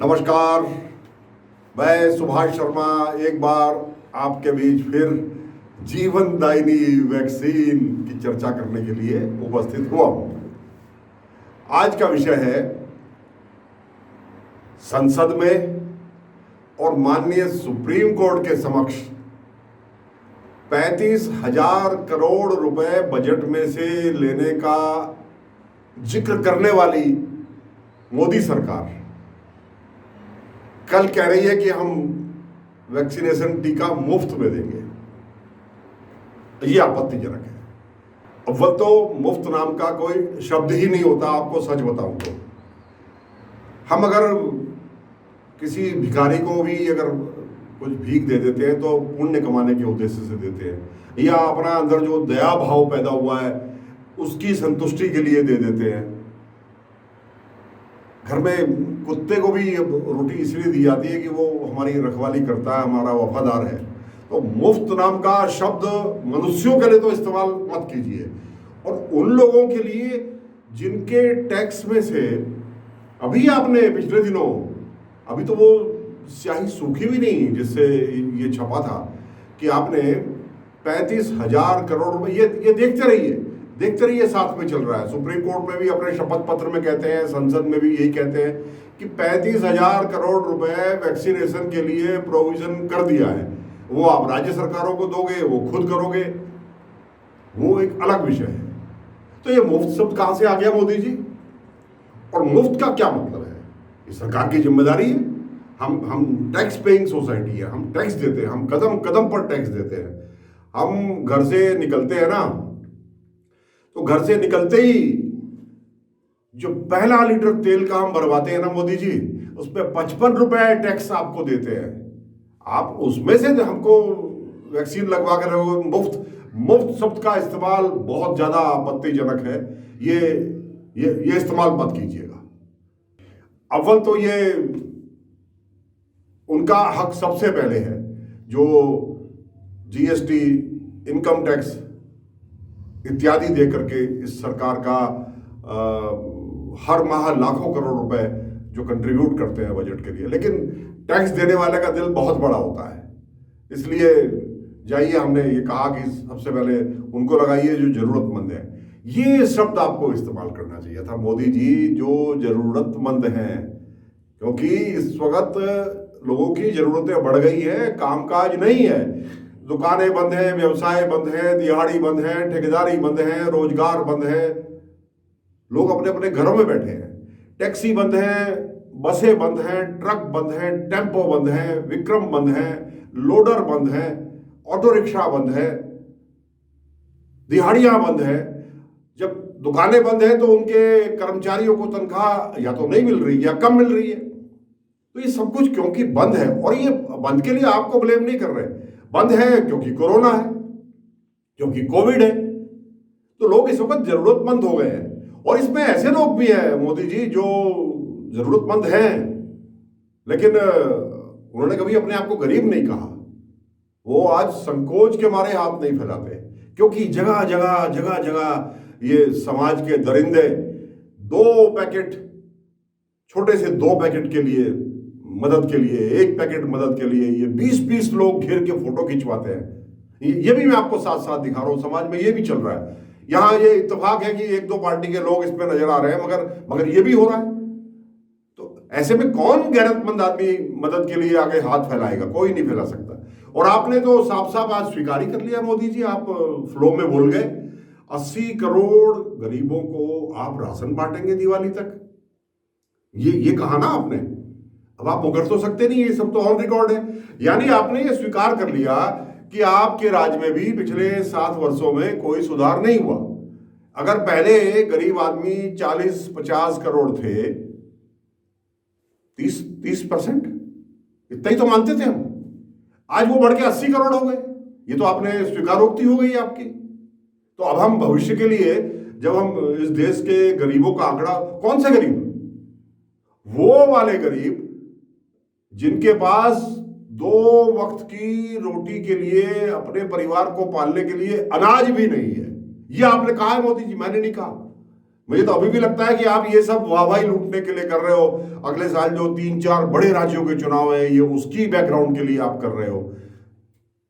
नमस्कार, मैं सुभाष शर्मा एक बार आपके बीच फिर जीवनदायिनी वैक्सीन की चर्चा करने के लिए उपस्थित हुआ हूं। आज का विषय है संसद में और माननीय सुप्रीम कोर्ट के समक्ष 35,000 करोड़ रुपए बजट में से लेने का जिक्र करने वाली मोदी सरकार कल कह रही है कि हम वैक्सीनेशन टीका मुफ्त में देंगे। ये आपत्तिजनक है। अव्वल तो मुफ्त नाम का कोई शब्द ही नहीं होता, आपको सच बताऊं तो। हम अगर किसी भिखारी को भी अगर कुछ भीख दे देते हैं तो पुण्य कमाने के उद्देश्य से देते हैं, या अपना अंदर जो दया भाव पैदा हुआ है उसकी संतुष्टि के लिए दे देते हैं। घर में कुत्ते को भी रोटी इसलिए दी जाती है कि वो हमारी रखवाली करता है, हमारा वफादार है। तो मुफ्त नाम का शब्द मनुष्यों के लिए तो इस्तेमाल मत कीजिए। और उन लोगों के लिए जिनके टैक्स में से अभी आपने पिछले दिनों, अभी तो वो स्याही सूखी भी नहीं जिससे ये छपा था कि आपने 35,000 करोड़ रुपए, ये देखते रहिए साथ में चल रहा है। सुप्रीम कोर्ट में भी अपने शपथ पत्र में कहते हैं, संसद में भी यही कहते हैं कि 35,000 करोड़ रुपए वैक्सीनेशन के लिए प्रोविजन कर दिया है। वो आप राज्य सरकारों को दोगे, वो खुद करोगे, वो एक अलग विषय है। तो ये मुफ्त शब्द कहां से आ गया मोदी जी? और मुफ्त का क्या मतलब है? ये सरकार की जिम्मेदारी है। हम टैक्स पेइंग सोसाइटी है, हम टैक्स देते हैं, हम कदम कदम पर टैक्स देते हैं। हम घर से निकलते हैं ना, तो घर से निकलते ही जो पहला लीटर तेल का हम भरवाते हैं ना मोदी जी, उस पर 55 रुपए टैक्स आपको देते हैं। आप उसमें से हमको वैक्सीन लगवा कर मुफ्त शब्द का इस्तेमाल बहुत ज्यादा आपत्तिजनक है। ये इस्तेमाल मत कीजिएगा। अव्वल तो ये उनका हक सबसे पहले है जो जीएसटी, इनकम टैक्स इत्यादि दे करके इस सरकार का हर माह लाखों करोड़ रुपए जो कंट्रीब्यूट करते हैं बजट के लिए। लेकिन टैक्स देने वाले का दिल बहुत बड़ा होता है, इसलिए जाइए, हमने ये कहा कि सबसे पहले उनको लगाइए जो जरूरतमंद है। ये शब्द आपको इस्तेमाल करना चाहिए था मोदी जी, जो जरूरतमंद हैं, क्योंकि इस वक्त लोगों की जरूरतें बढ़ गई हैं, कामकाज नहीं है। दुकानें बंद हैं, व्यवसाय बंद है, दिहाड़ी बंद है, ठेकेदारी बंद है, रोजगार बंद है, लोग अपने अपने घरों में बैठे हैं। टैक्सी बंद है, बसें बंद हैं, ट्रक बंद है, टेम्पो बंद है, विक्रम बंद है, लोडर बंद है, ऑटो रिक्शा बंद है, दिहाड़ियां बंद है। जब दुकानें बंद है तो उनके कर्मचारियों को तनख्वाह या तो नहीं मिल रही या कम मिल रही है। तो ये सब कुछ क्योंकि बंद है, और ये बंद के लिए आपको ब्लेम नहीं कर रहे, बंद है क्योंकि कोरोना है, क्योंकि कोविड है। तो लोग इस वक्त जरूरतमंद हो गए हैं। और इसमें ऐसे लोग भी हैं मोदी जी जो जरूरतमंद हैं, लेकिन उन्होंने कभी अपने आप को गरीब नहीं कहा। वो आज संकोच के मारे हाथ नहीं फैलाते, क्योंकि जगह जगह ये समाज के दरिंदे छोटे से 2 पैकेट के लिए, मदद के लिए, 1 पैकेट मदद के लिए ये 20-20 लोग घेर के फोटो खिंचवाते हैं। ये भी मैं आपको साथ साथ दिखा रहा हूं, समाज में ये भी चल रहा है। यहां ये इत्तेफाक है कि 1-2 पार्टी के लोग इसमें नजर आ रहे हैं, मगर ये भी हो रहा है। तो ऐसे में कौन गैरतमंद आदमी मदद के लिए आगे हाथ फैलाएगा? कोई नहीं फैला सकता। और आपने तो साफ साफ आज स्वीकार ही कर लिया मोदी जी, आप फ्लो में बोल गए, 80 करोड़ गरीबों को आप राशन बांटेंगे दिवाली तक। ये कहा ना आपने। अब आप मुकर तो सकते नहीं, ये सब तो ऑन रिकॉर्ड है। यानी आपने ये स्वीकार कर लिया कि आपके राज्य में भी पिछले 7 वर्षों में कोई सुधार नहीं हुआ। अगर पहले गरीब आदमी 40-50 करोड़ थे, 30% इतना ही तो मानते थे हम, आज वो बढ़ के 80 करोड़ हो गए। ये तो आपने स्वीकारोक्ति हो गई आपकी। तो अब हम भविष्य के लिए, जब हम इस देश के गरीबों का आंकड़ा, कौन से गरीब? वो वाले गरीब जिनके पास 2 वक्त की रोटी के लिए, अपने परिवार को पालने के लिए अनाज भी नहीं है। ये आपने कहा है मोदी जी, मैंने नहीं कहा। मुझे तो अभी भी लगता है कि आप ये सब वाहवाही लूटने के लिए कर रहे हो। अगले साल जो 3-4 बड़े राज्यों के चुनाव है, ये उसकी बैकग्राउंड के लिए आप कर रहे हो।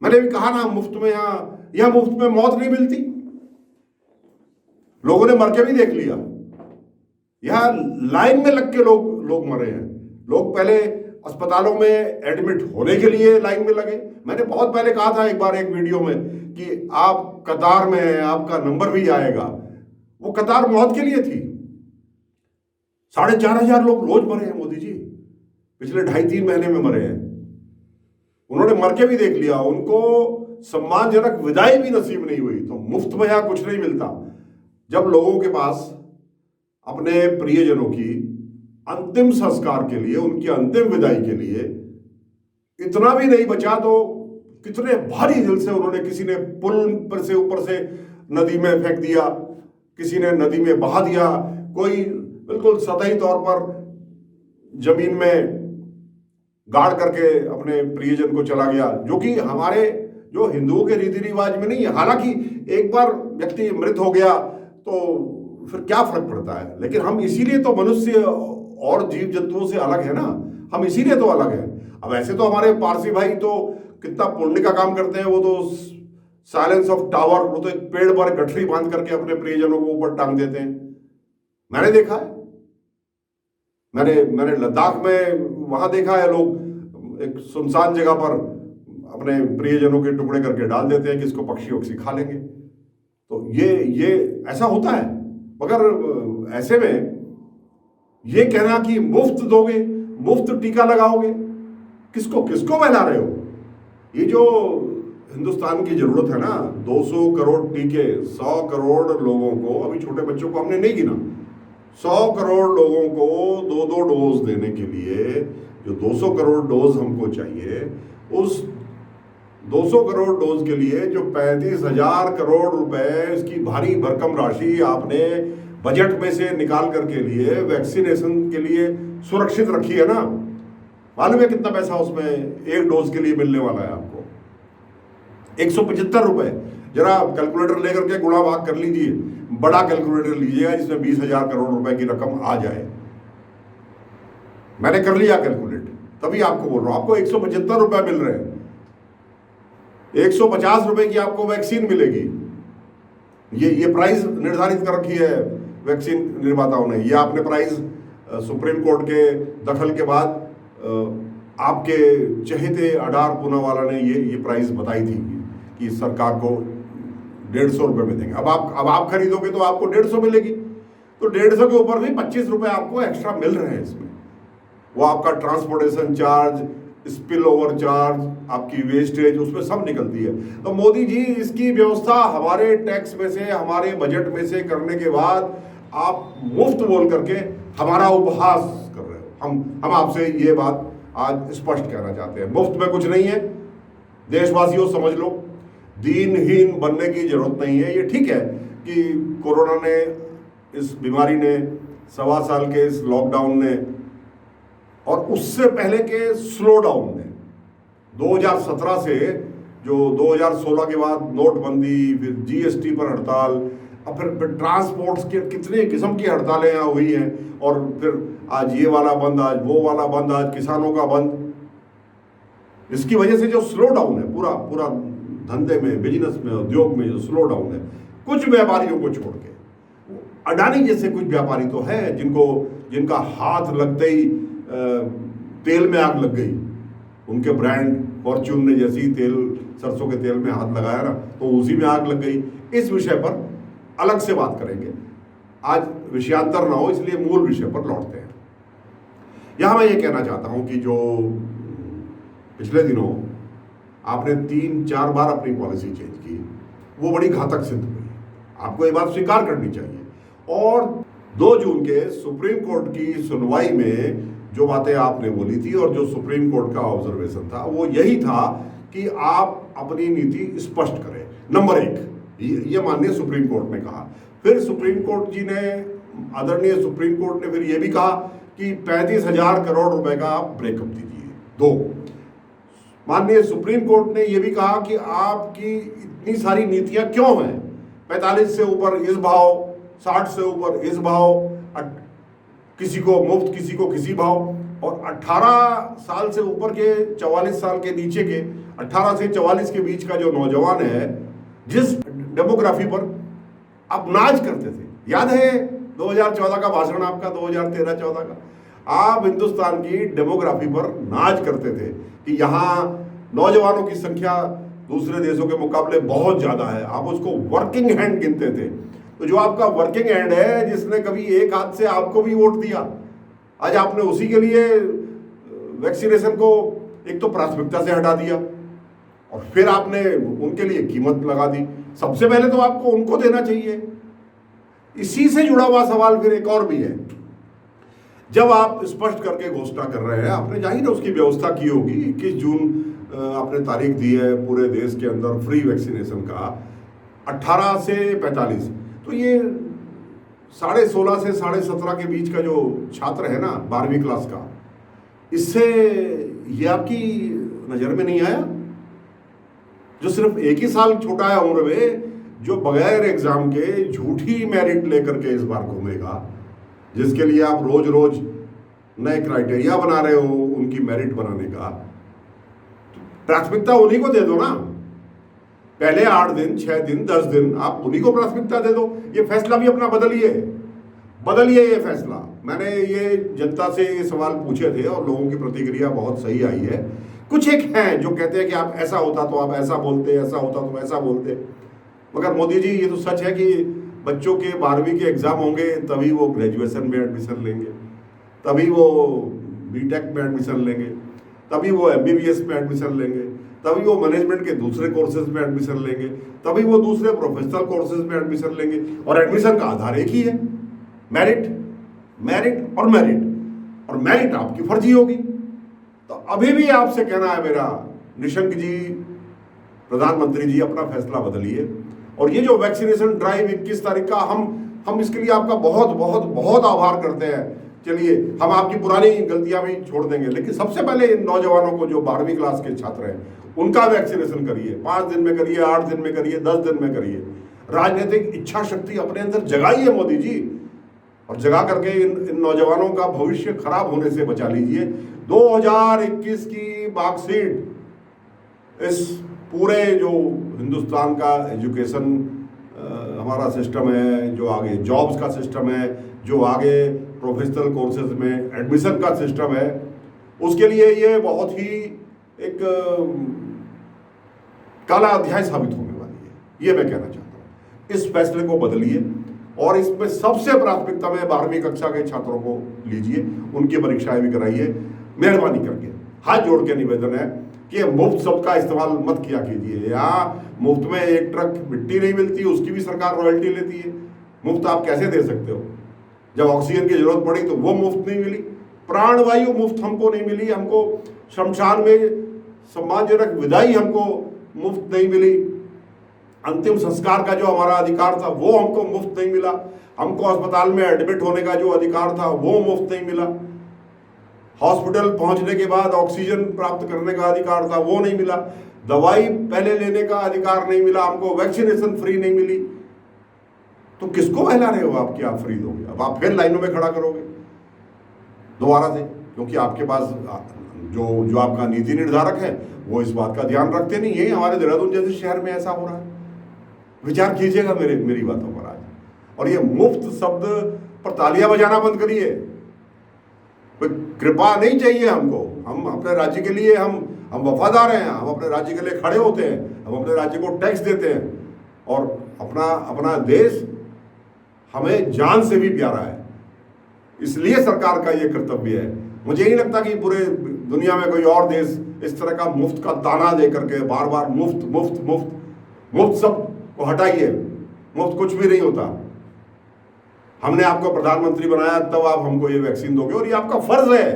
मैंने भी कहा ना, मुफ्त में यहां मुफ्त में मौत नहीं मिलती। लोगों ने मर के भी देख लिया। यहां लाइन में लग के लोग मरे हैं। लोग पहले अस्पतालों में एडमिट होने के लिए लाइन में लगे। मैंने बहुत पहले कहा था एक बार एक वीडियो में कि आप कतार में हैं, आपका नंबर भी आएगा। वो कतार मौत के लिए थी। 4,500 लोग रोज मरे हैं मोदी जी, पिछले 2.5-3 महीने में मरे हैं। उन्होंने मर के भी देख लिया, उनको सम्मानजनक विदाई भी नसीब नहीं हुई। तो मुफ्त में यहां कुछ नहीं मिलता। जब लोगों के पास अपने प्रियजनों की अंतिम संस्कार के लिए, उनकी अंतिम विदाई के लिए इतना भी नहीं बचा, तो कितने भारी दिल से उन्होंने, किसी ने पुल पर से ऊपर से नदी में फेंक दिया, किसी ने नदी में बहा दिया, कोई बिल्कुल सतही तौर पर जमीन में गाड़ करके अपने प्रियजन को चला गया, जो कि हमारे जो हिंदुओं के रीति रिवाज में नहीं है। हालांकि एक बार व्यक्ति मृत हो गया तो फिर क्या फर्क पड़ता है, लेकिन हम इसीलिए तो मनुष्य और जीव जंतुओं से अलग है ना, हम इसीलिए तो अलग हैं। अब ऐसे तो हमारे पारसी भाई तो कितना पुण्य का काम करते हैं। वो तो साइलेंस ऑफ टावर, वो तो एक पेड़ पर गठरी बांध करके अपने प्रियजनों को ऊपर टांग देते हैं। मैंने देखा है, मैंने लद्दाख में वहां देखा है, लोग एक सुनसान जगह पर अपने प्रियजनों के टुकड़े करके डाल देते हैं कि इसको पक्षी वक्षी खा लेंगे। तो ये ऐसा होता है। मगर ऐसे में ये कहना कि मुफ्त दोगे, मुफ्त टीका लगाओगे, किसको बहला रहे हो? ये जो हिंदुस्तान की जरूरत है ना, 200 करोड़ टीके, 100 करोड़ लोगों को, अभी छोटे बच्चों को हमने नहीं गिना, 100 करोड़ लोगों को 2-2 डोज देने के लिए जो 200 करोड़ डोज हमको चाहिए, उस 200 करोड़ डोज के लिए जो 35,000 करोड़ रुपए, इसकी भारी भरकम राशि आपने बजट में से निकाल करके लिए वैक्सीनेशन के लिए सुरक्षित रखी है ना। मालूम है कितना पैसा उसमें एक डोज के लिए मिलने वाला है आपको? 175 रुपए। जरा कैलकुलेटर लेकर के गुणा भाग कर लीजिए, बड़ा कैलकुलेटर लीजिएगा जिसमें 20,000 करोड़ रुपए की रकम आ जाए। मैंने कर लिया कैलकुलेट, तभी आपको बोल रहा हूं। आपको 175 रुपए मिल रहे हैं, 150 रुपए की आपको वैक्सीन मिलेगी। ये प्राइस निर्धारित कर रखी है वैक्सीन निर्माताओं ने। ये आपने प्राइस सुप्रीम कोर्ट के दखल के बाद आपके चहेते अडार पूनावाला ने ये प्राइस बताई थी कि सरकार को 150 रुपए में देंगे। अब आप खरीदोगे तो आपको 150 मिलेगी, तो 150 के ऊपर भी 25 रुपए आपको एक्स्ट्रा मिल रहे हैं इसमें। वो आपका transportation charge, spill over charge, आपकी वेस्टेज, उसमें सब निकलती है। तो मोदी जी इसकी व्यवस्था हमारे टैक्स में से, हमारे बजट में से करने के बाद आप मुफ्त बोल करके हमारा उपहास कर रहे हो। हम आपसे ये बात आज स्पष्ट कहना चाहते हैं, मुफ्त में कुछ नहीं है। देशवासियों समझ लो, दीनहीन बनने की जरूरत नहीं है। ये ठीक है कि कोरोना ने, इस बीमारी ने, 1.25 साल के इस लॉकडाउन ने और उससे पहले के स्लो डाउन ने, 2017 से जो 2016 के बाद नोटबंदी, फिर जीएसटी पर हड़ताल, अब फिर ट्रांसपोर्ट्स के कितने किस्म की हड़तालें यहाँ हुई हैं, और फिर आज ये वाला बंद, आज वो वाला बंद, आज किसानों का बंद। इसकी वजह से जो स्लो डाउन है, पूरा धंधे में, बिजनेस में, उद्योग में जो स्लो डाउन है, कुछ व्यापारियों को छोड़ के, अडानी जैसे कुछ व्यापारी तो हैं जिनका हाथ लगते ही तेल में आग लग गई। उनके ब्रांड फॉर्च्यून ने जैसी सरसों के तेल में हाथ लगाया ना, तो उसी में आग लग गई। इस विषय पर अलग से बात करेंगे, आज विषयांतर ना हो, इसलिए मूल विषय पर लौटते हैं। यहां मैं ये कहना चाहता हूं कि जो पिछले दिनों आपने 3-4 बार अपनी पॉलिसी चेंज की, वो बड़ी घातक सिद्ध हुई। आपको ये बात स्वीकार करनी चाहिए। और 2 जून के सुप्रीम कोर्ट की सुनवाई में जो बातें आपने बोली थी और जो सुप्रीम कोर्ट का ऑब्जर्वेशन था, वो यही था कि आप अपनी नीति स्पष्ट करें। नंबर 1, ये माननीय सुप्रीम कोर्ट ने कहा। फिर सुप्रीम कोर्ट जी ने, आदरणीय सुप्रीम कोर्ट ने फिर ये भी कहा कि 35,000 करोड़ रुपए का आप ब्रेकअप दीजिए। 2, माननीय सुप्रीम कोर्ट ने यह भी कहा कि आपकी इतनी सारी नीतियां क्यों हैं, 45 से ऊपर इस भाव, 60 से ऊपर इस भाव, किसी को मुफ्त, किसी को किसी भाव। और 18 साल से ऊपर के 44 साल के नीचे के 18 से 44 के बीच का जो नौजवान है, जिस डेमोग्राफी पर आप नाज करते थे, याद है 2014 का भाषण आपका, 2013-14 का, आप हिंदुस्तान की डेमोग्राफी पर नाज करते थे कि यहाँ नौजवानों की संख्या दूसरे देशों के मुकाबले बहुत ज्यादा है। आप उसको वर्किंग हैंड गिनते थे। तो जो आपका वर्किंग हैंड है, जिसने कभी एक हाथ से आपको भी वोट दिया, आज आपने उसी के लिए वैक्सीनेशन को एक तो प्राथमिकता से हटा दिया और फिर आपने उनके लिए कीमत लगा दी। सबसे पहले तो आपको उनको देना चाहिए। इसी से जुड़ा हुआ सवाल फिर एक और भी है। जब आप स्पष्ट करके घोषणा कर रहे हैं, आपने जाहिर उसकी व्यवस्था की होगी, 21 जून आपने तारीख दी है पूरे देश के अंदर फ्री वैक्सीनेशन का, 18 से 45। तो ये 16.5 से 17.5 के बीच का जो छात्र है ना 12वीं क्लास का, इससे ये आपकी नजर में नहीं आया? जो सिर्फ एक ही साल छोटा है उम्र में, जो बगैर एग्जाम के झूठी मेरिट लेकर के इस बार घूमेगा, जिसके लिए आप रोज रोज नए क्राइटेरिया बना रहे हो उनकी मेरिट बनाने का, प्राथमिकता उन्हीं को दे दो ना। पहले 8 दिन, 6 दिन, 10 दिन आप उन्हीं को प्राथमिकता दे दो। ये फैसला भी अपना बदलिए ये फैसला। मैंने ये जनता से ये सवाल पूछे थे और लोगों की प्रतिक्रिया बहुत सही आई है। कुछ एक हैं जो कहते हैं कि आप ऐसा होता तो आप ऐसा बोलते, ऐसा होता तो ऐसा बोलते। मगर मोदी जी, ये तो सच है कि बच्चों के 12वीं के एग्जाम होंगे तभी वो ग्रेजुएशन में एडमिशन लेंगे, तभी वो बीटेक में एडमिशन लेंगे, तभी वो MBBS में एडमिशन लेंगे, तभी वो मैनेजमेंट के दूसरे कोर्सेज में एडमिशन लेंगे, तभी वो दूसरे प्रोफेशनल कोर्सेज में एडमिशन लेंगे। और एडमिशन का आधार एक ही है, मेरिट, मेरिट और मेरिट। और मेरिट आपकी फर्जी होगी। तो अभी भी आपसे कहना है मेरा, निशंक जी, प्रधानमंत्री जी, अपना फैसला बदलिए। और ये जो वैक्सीनेशन ड्राइव 21 तारीख का, हम इसके लिए आपका बहुत बहुत बहुत आभार करते हैं। चलिए, हम आपकी पुरानी गलतियां भी छोड़ देंगे, लेकिन सबसे पहले इन नौजवानों को जो 12वीं क्लास के छात्र हैं उनका वैक्सीनेशन करिए। 5 दिन में करिए, 8 दिन में करिए, 10 दिन में करिए। राजनीतिक इच्छा शक्ति अपने अंदर जगाइए मोदी जी, और जगा करके इन नौजवानों का भविष्य खराब होने से बचा लीजिए। 2021 की मार्कशीट इस पूरे जो हिंदुस्तान का एजुकेशन हमारा सिस्टम है, जो आगे जॉब्स का सिस्टम है, जो आगे प्रोफेशनल कोर्सेज में एडमिशन का सिस्टम है, उसके लिए ये बहुत ही एक काला अध्याय साबित होने वाली है। ये मैं कहना चाहता हूँ। इस फैसले को बदलिए और इसमें सबसे प्राथमिकता में 12वीं कक्षा के छात्रों को लीजिए, उनकी परीक्षाएं भी कराइए। मेहरबानी करके हाथ जोड़ के निवेदन है कि मुफ्त शब्द का इस्तेमाल मत किया कीजिए। यहाँ मुफ्त में एक ट्रक मिट्टी नहीं मिलती, उसकी भी सरकार रॉयल्टी लेती है। मुफ्त आप कैसे दे सकते हो? जब ऑक्सीजन की जरूरत पड़ी तो वो मुफ्त नहीं मिली, प्राणवायु मुफ्त हमको नहीं मिली, हमको शमशान में सम्मानजनक विदाई हमको मुफ्त नहीं मिली, अंतिम संस्कार का जो हमारा अधिकार था वो हमको मुफ्त नहीं मिला, हमको अस्पताल में एडमिट होने का जो अधिकार था वो मुफ्त नहीं मिला, हॉस्पिटल पहुंचने के बाद ऑक्सीजन प्राप्त करने का अधिकार था वो नहीं मिला, दवाई पहले लेने का अधिकार नहीं मिला, हमको वैक्सीनेशन फ्री नहीं मिली। तो किसको बहला रहे हो आप कि आप फ्री दोगे? अब आप फिर लाइनों में खड़ा करोगे दोबारा से, क्योंकि आपके पास जो आपका नीति निर्धारक है वो इस बात का ध्यान रखते नहीं है। हमारे देहरादून जैसे शहर में ऐसा हो रहा है। विचार कीजिएगा मेरी बातों पर आज। और ये मुफ्त शब्द पर तालियां बजाना बंद करिए। कोई कृपा नहीं चाहिए हमको। हम अपने राज्य के लिए हम वफादार हैं, हम अपने राज्य के लिए खड़े होते हैं, हम अपने राज्य को टैक्स देते हैं और अपना देश हमें जान से भी प्यारा है। इसलिए सरकार का ये कर्तव्य है। मुझे नहीं लगता कि पूरे दुनिया में कोई और देश इस तरह का मुफ्त का ताना दे करके बार बार मुफ्त मुफ्त मुफ्त मुफ्त सब को हटाइए। मुफ्त कुछ भी नहीं होता। हमने आपको प्रधानमंत्री बनाया तब आप हमको ये वैक्सीन दोगे और ये आपका फर्ज है,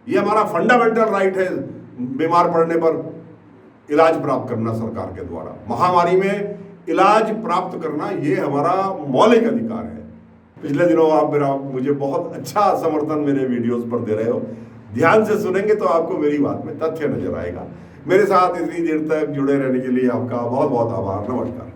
ये हमारा फंडामेंटल राइट है बीमार पड़ने पर इलाज प्राप्त करना सरकार के द्वारा। महामारी में इलाज प्राप्त करना ये हमारा मौलिक अधिकार है। पिछले दिनों आप मुझे बहुत अच्छा समर्थन मेरे वीडियोस पर दे रहे हो। ध्यान से सुनेंगे तो आपको मेरी बात में तथ्य नजर आएगा। मेरे साथ इतनी देर तक जुड़े रहने के लिए आपका बहुत बहुत आभार। नमस्कार।